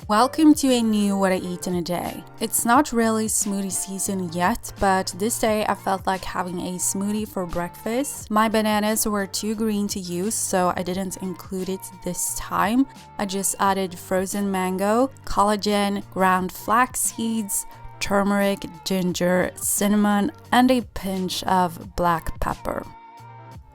Welcome to a new What I Eat in a Day. It's not really smoothie season yet, but this day I felt like having a smoothie for breakfast. My bananas were too green to use, so I didn't include it this time. I just added frozen mango, collagen, ground flax seeds, turmeric, ginger, cinnamon, and a pinch of black pepper.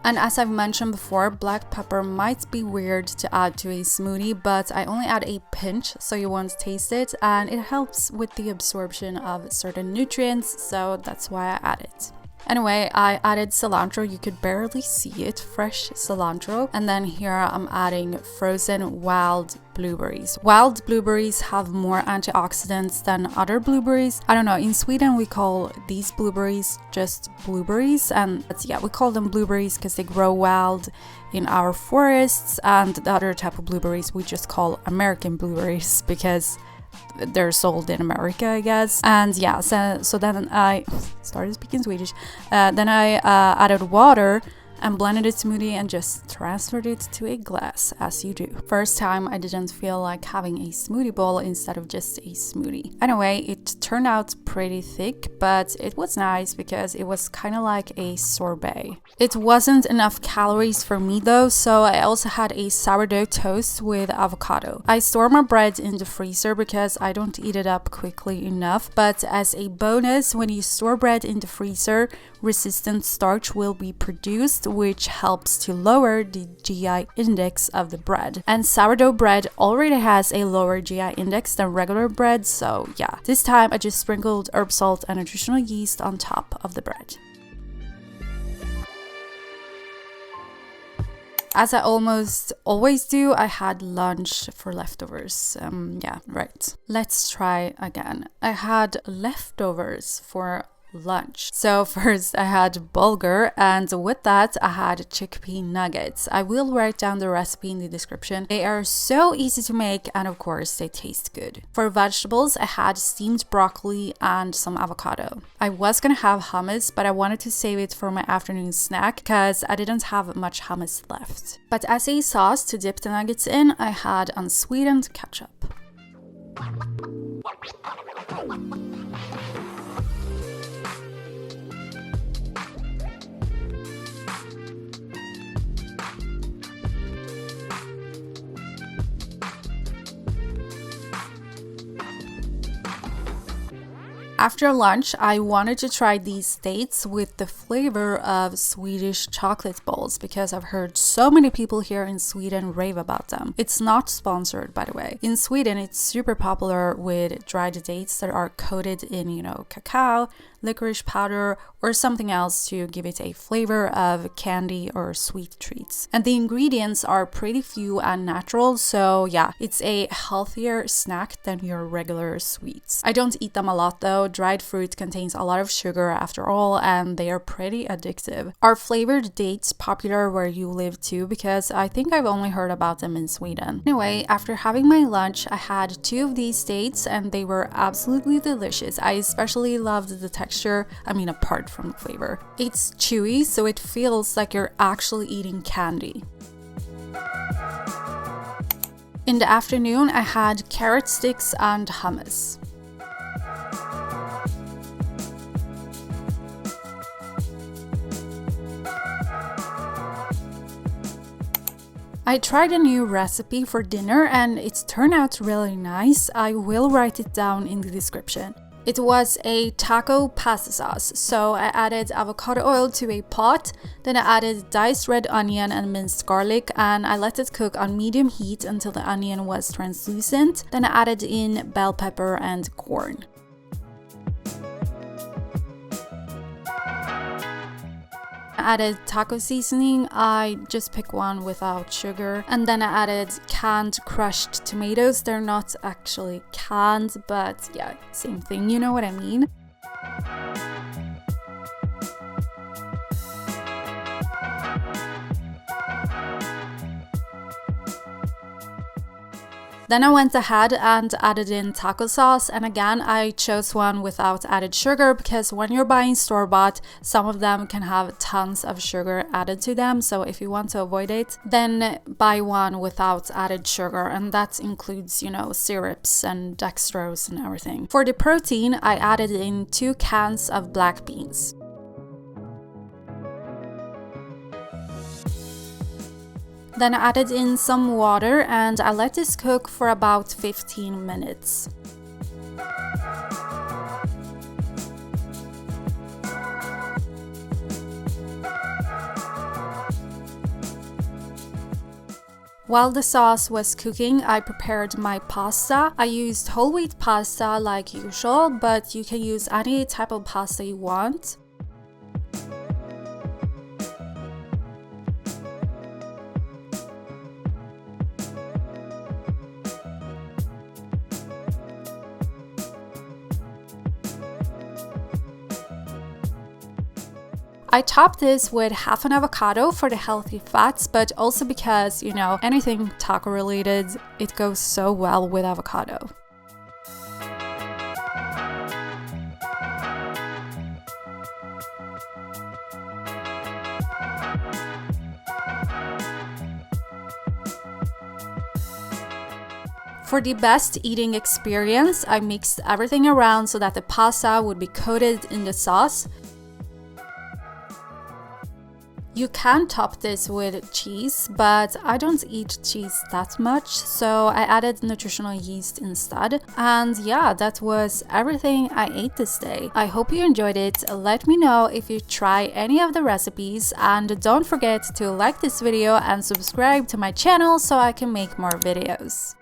And as I've mentioned before, black pepper might be weird to add to a smoothie, but I only add a pinch so you won't taste it, and it helps with the absorption of certain nutrients, so that's why I add it. Anyway, I added cilantro. You could barely see it, fresh cilantro. And then here I'm adding frozen wild blueberries. Wild blueberries have more antioxidants than other blueberries. I don't know, in Sweden we call these blueberries just blueberries, and we call them blueberries because they grow wild in our forests, and the other type of blueberries we just call American blueberries because they're sold in America, I guess. And yeah, so then I started speaking Swedish. Then I added water and blended a smoothie and just transferred it to a glass, as you do. First time I didn't feel like having a smoothie bowl instead of just a smoothie. Anyway, it turned out pretty thick, but it was nice because it was kind of like a sorbet. It wasn't enough calories for me though, so I also had a sourdough toast with avocado. I store my bread in the freezer because I don't eat it up quickly enough, but as a bonus, when you store bread in the freezer, resistant starch will be produced, which helps to lower the GI index of the bread. And sourdough bread already has a lower GI index than regular bread, so yeah. This time I just sprinkled herb salt and nutritional yeast on top of the bread. As I almost always do, I had lunch for leftovers. Let's try again. I had leftovers for lunch. So first I had bulgur, and with that I had chickpea nuggets. I will write down the recipe in the description. They are so easy to make, and of course they taste good. For vegetables, I had steamed broccoli and some avocado. I was gonna have hummus, but I wanted to save it for my afternoon snack because I didn't have much hummus left. But as a sauce to dip the nuggets in, I had unsweetened ketchup. After lunch, I wanted to try these dates with the flavor of Swedish chocolate balls because I've heard so many people here in Sweden rave about them. It's not sponsored, by the way. In Sweden, it's super popular with dried dates that are coated in, cacao, licorice powder, or something else to give it a flavor of candy or sweet treats. And the ingredients are pretty few and natural, so yeah, it's a healthier snack than your regular sweets. I don't eat them a lot though. Dried fruit contains a lot of sugar after all, and they are pretty addictive. Are flavored dates popular where you live too? Because I think I've only heard about them in Sweden. Anyway, after having my lunch, I had 2 of these dates and they were absolutely delicious. I especially loved the texture, apart from the flavor. It's chewy, so it feels like you're actually eating candy. In the afternoon, I had carrot sticks and hummus. I tried a new recipe for dinner and it turned out really nice. I will write it down in the description. It was a taco pasta sauce, so I added avocado oil to a pot, then I added diced red onion and minced garlic, and I let it cook on medium heat until the onion was translucent. Then I added in bell pepper and corn. I added taco seasoning. I just picked one without sugar, and then I added canned crushed tomatoes. They're not actually canned, but yeah, same thing, you know what I mean. Then I went ahead and added in taco sauce, and again I chose one without added sugar because when you're buying store-bought, some of them can have tons of sugar added to them, so if you want to avoid it, then buy one without added sugar, and that includes, you know, syrups and dextrose and everything. For the protein, I added in 2 cans of black beans. Then I added in some water and I let this cook for about 15 minutes. While the sauce was cooking, I prepared my pasta. I used whole wheat pasta like usual, but you can use any type of pasta you want. I topped this with half an avocado for the healthy fats, but also because, you know, anything taco related, it goes so well with avocado. For the best eating experience, I mixed everything around so that the pasta would be coated in the sauce. You can top this with cheese, but I don't eat cheese that much, so I added nutritional yeast instead. And yeah, that was everything I ate this day. I hope you enjoyed it. Let me know if you try any of the recipes, and don't forget to like this video and subscribe to my channel so I can make more videos.